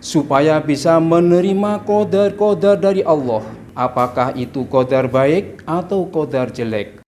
supaya bisa menerima qadar-qadar dari Allah, apakah itu qadar baik atau qadar jelek.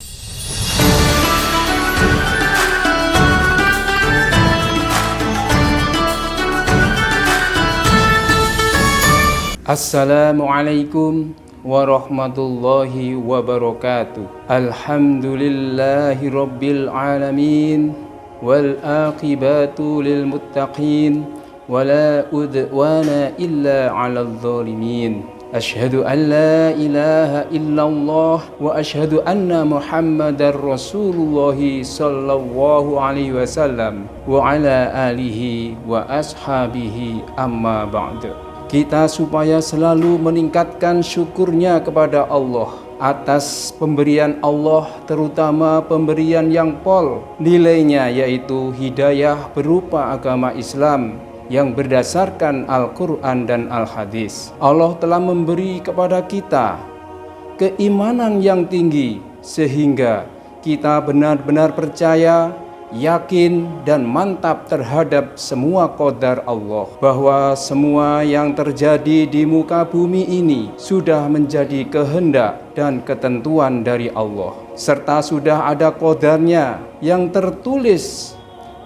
Assalamualaikum warahmatullahi wabarakatuh. Alhamdulillahi rabbil alamin, wal aqibatu lil muttaqin, wala udwana illa 'alal zalimin. Asyhadu an la ilaha illallah wa asyhadu anna Muhammadar Rasulullah sallallahu alaihi wasallam wa ala alihi wa ashabihi, amma ba'du. Kita supaya selalu meningkatkan syukurnya kepada Allah atas pemberian Allah, terutama pemberian yang pol nilainya, yaitu hidayah berupa agama Islam yang berdasarkan Al-Quran dan Al-Hadis. Allah telah memberi kepada kita keimanan yang tinggi sehingga kita benar-benar percaya, yakin dan mantap terhadap semua qadar Allah, bahwa semua yang terjadi di muka bumi ini sudah menjadi kehendak dan ketentuan dari Allah, serta sudah ada qadarnya yang tertulis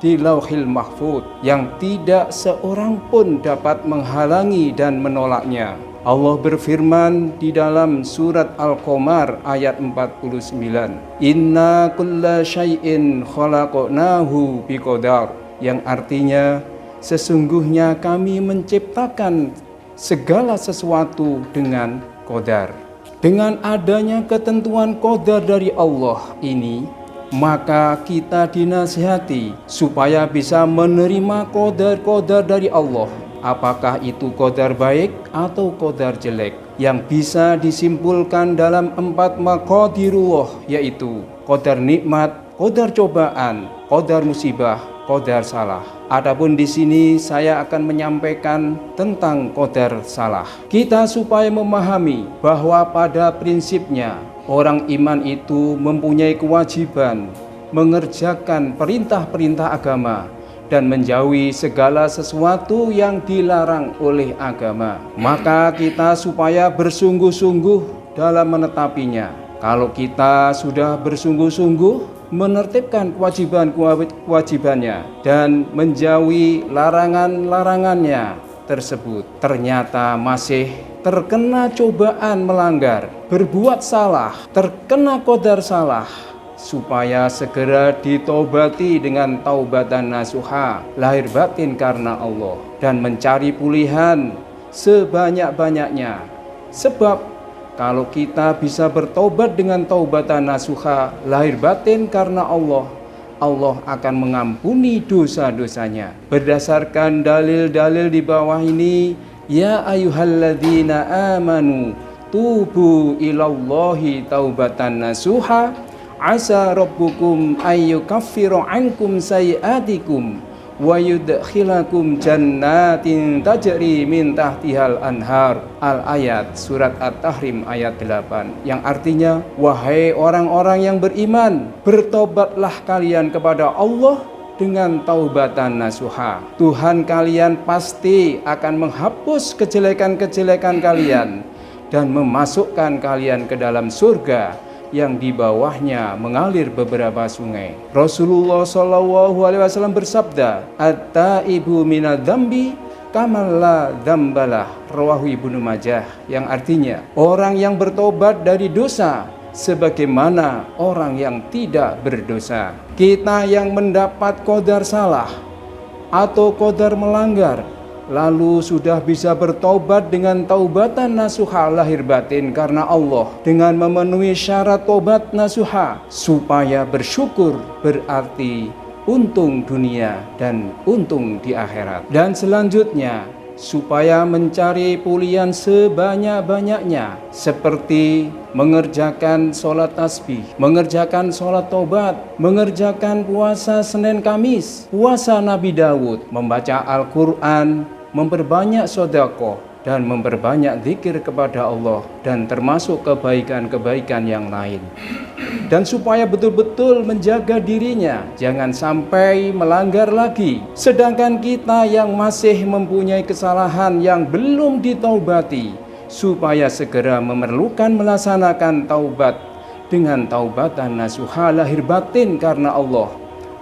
di Lauhil Mahfuz yang tidak seorang pun dapat menghalangi dan menolaknya. Allah berfirman di dalam surat Al-Qamar ayat 49, Inna kulla syai'in khalaqnahu biqadar, yang artinya sesungguhnya kami menciptakan segala sesuatu dengan qadar. Dengan adanya ketentuan qadar dari Allah ini, maka kita dinasihati supaya bisa menerima qadar-qadar dari Allah, apakah itu qadar baik atau qadar jelek, yang bisa disimpulkan dalam 4 maqadirullah, yaitu qadar nikmat, qadar cobaan, qadar musibah, qadar salah. Adapun di sini saya akan menyampaikan tentang qadar salah. Kita supaya memahami bahwa pada prinsipnya orang iman itu mempunyai kewajiban mengerjakan perintah-perintah agama dan menjauhi segala sesuatu yang dilarang oleh agama. Maka kita supaya bersungguh-sungguh dalam menetapinya. Kalau kita sudah bersungguh-sungguh menertibkan kewajiban-kewajibannya dan menjauhi larangan-larangannya tersebut, ternyata masih terkena cobaan melanggar, berbuat salah, terkena qadar salah, supaya segera ditobati dengan taubatan nasuha, lahir batin karena Allah, dan mencari pulihan sebanyak-banyaknya. Sebab kalau kita bisa bertobat dengan taubatan nasuha, lahir batin karena Allah, Allah akan mengampuni dosa-dosanya. Berdasarkan dalil-dalil di bawah ini, ya ayyuhalladzina amanu tubu ilallahi taubatan nasuha asa rabbukum ayyukaffiru ankum sayiatikum wa yudkhilakum jannatin tajri min tahtihal anhar. Al-ayat surat At-Tahrim ayat 8, yang artinya, wahai orang-orang yang beriman, bertobatlah kalian kepada Allah dengan taubatan nasuha. Tuhan kalian pasti akan menghapus kejelekan-kejelekan kalian dan memasukkan kalian ke dalam surga yang di bawahnya mengalir beberapa sungai. Rasulullah SAW bersabda, at-taibu minadz-dzambi kaman la dzambalah, rawahu Ibnu Majah, yang artinya orang yang bertobat dari dosa sebagaimana orang yang tidak berdosa. Kita yang mendapat qadar salah atau qadar melanggar, lalu sudah bisa bertobat dengan taubatan nasuha, lahir batin karena Allah, dengan memenuhi syarat tobat nasuha, supaya bersyukur berarti untung dunia dan untung di akhirat. Dan selanjutnya supaya mencari pulihan sebanyak-banyaknya, seperti mengerjakan sholat tasbih, mengerjakan sholat tobat, mengerjakan puasa Senin Kamis, puasa Nabi Daud, membaca Al-Quran, memperbanyak sedekah, dan memperbanyak zikir kepada Allah dan termasuk kebaikan-kebaikan yang lain. Dan supaya betul-betul menjaga dirinya, jangan sampai melanggar lagi. Sedangkan kita yang masih mempunyai kesalahan yang belum ditaubati, supaya segera memerlukan melaksanakan taubat dengan taubatan nasuha lahir batin karena Allah,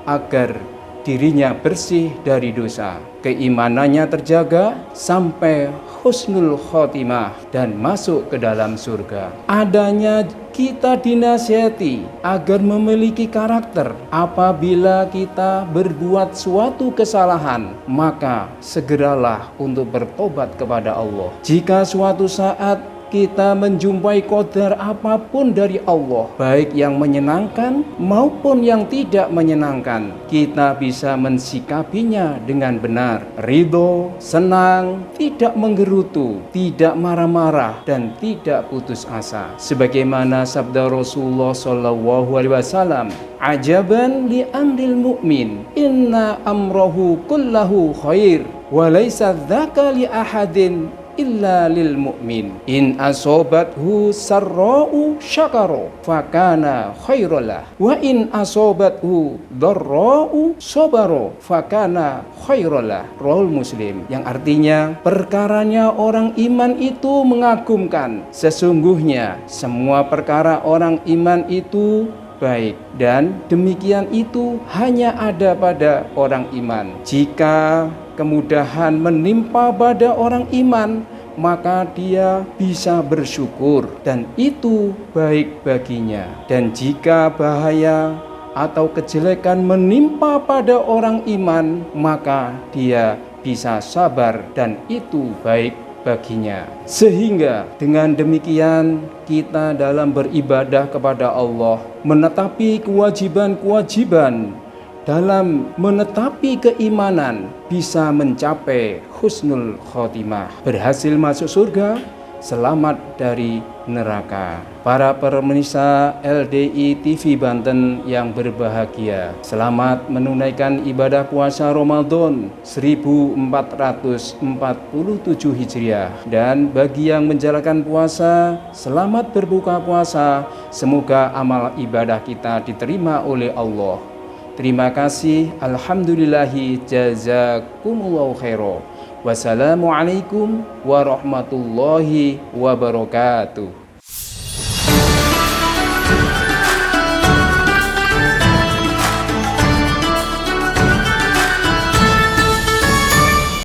agar dirinya bersih dari dosa, keimanannya terjaga sampai husnul khotimah dan masuk ke dalam surga. Adanya kita dinasihati agar memiliki karakter. Apabila kita berbuat suatu kesalahan, maka segeralah untuk bertobat kepada Allah. Jika suatu saat kita menjumpai qadar apapun dari Allah, baik yang menyenangkan maupun yang tidak menyenangkan, kita bisa mensikapinya dengan benar, ridho, senang, tidak menggerutu, tidak marah-marah, dan tidak putus asa. Sebagaimana sabda Rasulullah SAW, ajaban li amril mu'min, inna amrohu kullahu khair, wa laysa dzaka li ahadin illa lil mu'min, in asobathu sarra'u syakara fakana khairalah, wa in asobathu dharra'u sabara fakana khairalah. Rawahul Muslim, yang artinya perkaranya orang iman itu mengagumkan. Sesungguhnya semua perkara orang iman itu baik, dan demikian itu hanya ada pada orang iman. Jika kemudahan menimpa pada orang iman, maka dia bisa bersyukur dan itu baik baginya. Dan jika bahaya atau kejelekan menimpa pada orang iman, maka dia bisa sabar dan itu baik baginya. Sehingga dengan demikian kita dalam beribadah kepada Allah, menetapi kewajiban-kewajiban, dalam menetapi keimanan, bisa mencapai husnul khotimah, berhasil masuk surga, selamat dari neraka. Para pemirsa LDI TV Banten yang berbahagia, selamat menunaikan ibadah puasa Ramadan 1447 Hijriah. Dan bagi yang menjalankan puasa, selamat berbuka puasa. Semoga amal ibadah kita diterima oleh Allah. Terima kasih. Alhamdulillahi jazakumullahu khairan. Wassalamualaikum warahmatullahi wabarakatuh.